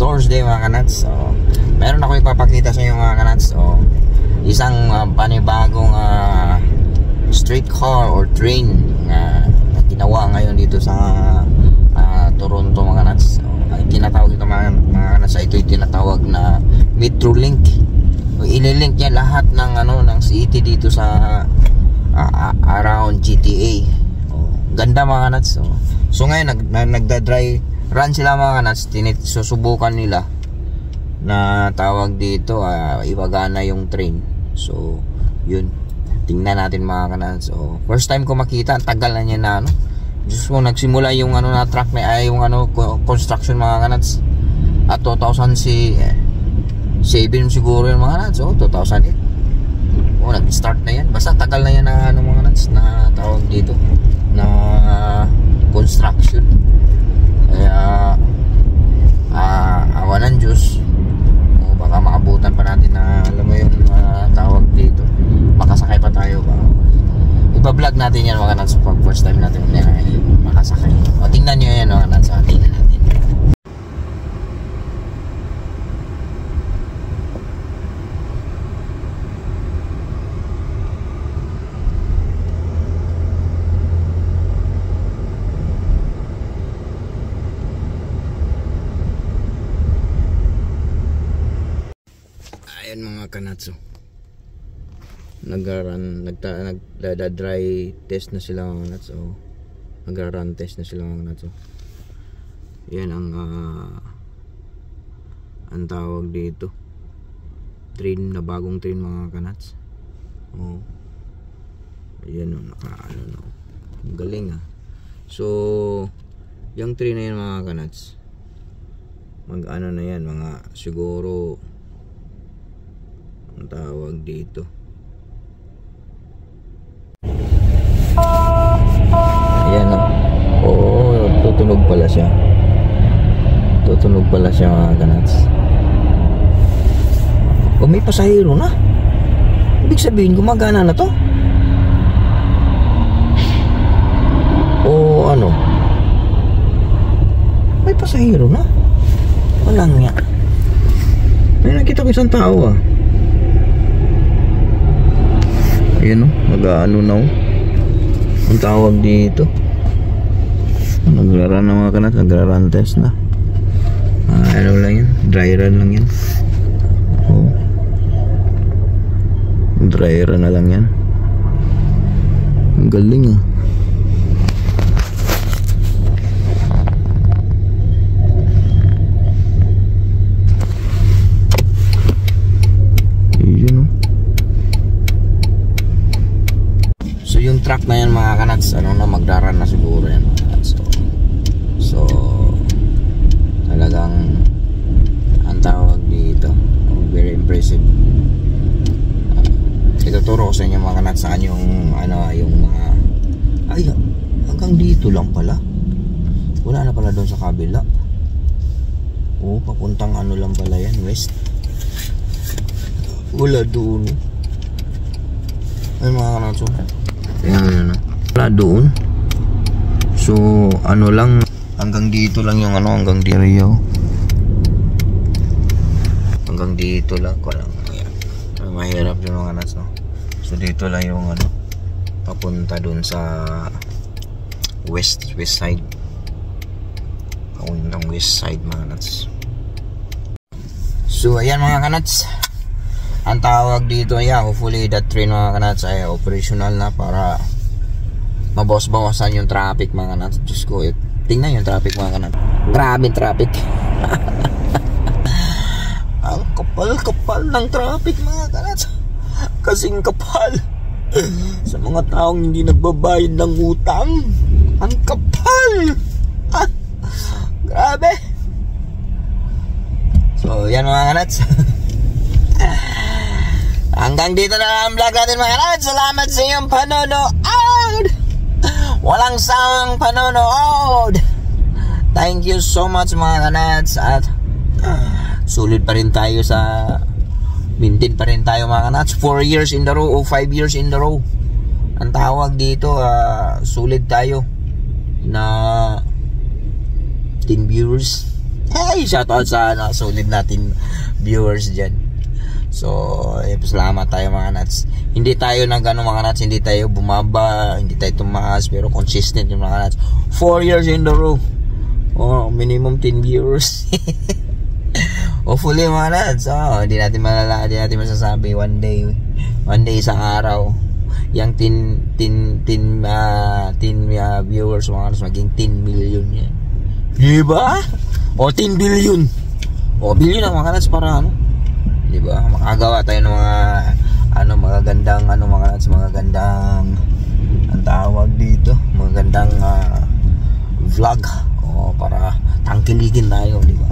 Stores Day mga kanats. So, meron ako ipapakita sa inyo mga kanats. So, isang panibagong streetcar or train na ginawa ngayon dito sa Toronto mga kanats. So, ang tinatawag ito mga kanats, ito yung tinatawag na Metrolink. So, ililink niya lahat ng ng city dito sa around GTA. Ganda mga kanats. So ngayon nagda-dry run sila mga kanats. Susubukan nila na tawag dito ipagana yung train. So yun, tingnan natin mga kanats. So first time ko makita, ang tagal na niya na Diyos ko, nagsimula yung na truck na yung construction mga kanats at 2007 siguro yung mga kanats. 2008 nag-start na yan. Basta tagal na yan na mga kanats na tawag dito na construction. Kaya awan ng Diyos, baka maabutan pa natin na alam mo yung tawag dito, makasakay pa tayo ba. Iba-vlog natin yan mga kanats pag first time natin makasakay. O tingnan nyo yan mga kanats, tingnan natin. Ayan mga kanatso, nagda-dry test na sila mga kanatso. Nagra-run test na sila mga kanatso. Yan ang tawag dito, train na bagong train mga kanats. Ayan ang galing So yung train na yan mga kanats, na yan mga siguro ang tawag dito, ayan tutunog pala siya mga kanats. May pasahero na, ibig sabihin gumagana na to may pasahero na. Walang nga, may nakita ko isang tao ayan mag-ano na ang tawag dito, nagra-run na mga kanat, nagra-run test na. Ano lang yan, dry run lang yan. Dry run na lang yan. Ang galing yung truck na yan mga kanats, magraran na siguro yan mga kanats. So talagang ang tawag dito, very impressive. Ituturo ko sa inyo mga kanats saan yung yung mga hanggang dito lang pala, wala na pala doon sa kabila. Papuntang lang pala yan, west. Wala doon ay mga kanats. Wala doon. So lang, hanggang dito lang yung hanggang dito. Hanggang dito lang ko lang. Mahirap yung mga kanats So dito lang yung papunta doon sa west side. Papuntang west side mga kanats. So ayan mga kanats, ang tawag dito hopefully that train mga kanats ay operational na para mabawas-bawasan yung traffic mga kanats. Diyos ko, tingnan yung traffic mga kanats, grabe traffic. Ang kapal-kapal ng traffic mga kanats, kasing kapal sa mga taong hindi nagbabayad ng utang. Ang kapal, grabe. So yan mga kanats. Hanggang dito na ang vlog natin mga kanats. Salamat sa iyong panonood, walang sawang panonood. Thank you so much mga kanats. At sulit pa rin tayo sa maintain pa rin tayo mga kanats. 4 years in the row o 5 years in the row ang tawag dito. Sulit tayo na 10 viewers. Hey, shoutout sa solid natin viewers dyan. So, salamat tayo mga nuts. Hindi tayo mga nuts, hindi tayo bumaba, hindi tayo tumaas, pero consistent yung mga nuts. 4 years in the row. Oh, minimum 10 viewers. Hopefully mga nuts, hindi natin malala, hindi natin masasabi one day isang araw, yung 10 viewers mga nuts, maging 10 million yan. Diba? O 10 billion. O billion ang mga nuts para diba? Makagawa tayo ng mga magagandang mga nuts, magagandang ang tawag dito, magagandang vlog para tangkilikin tayo, diba?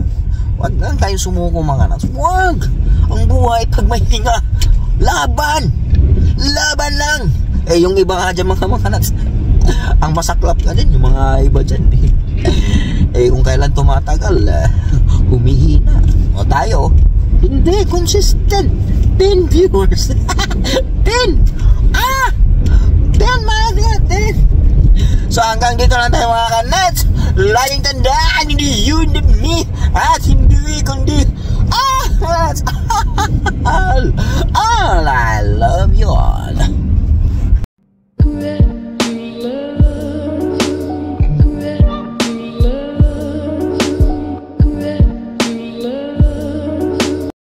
Wag lang tayo sumuko mga nuts. Wag! Ang buhay pag may hinga, laban lang. Yung iba nga dyan mga nuts, ang masaklap ka din yung mga iba dyan kung kailan tumatagal, humihina. O tayo, hindi, consistent 10 viewers. 10 mga 10. So hanggang dito lang tayo mga kanuts. Laging tandaan, hindi you and me, at hindi kundi all I love you.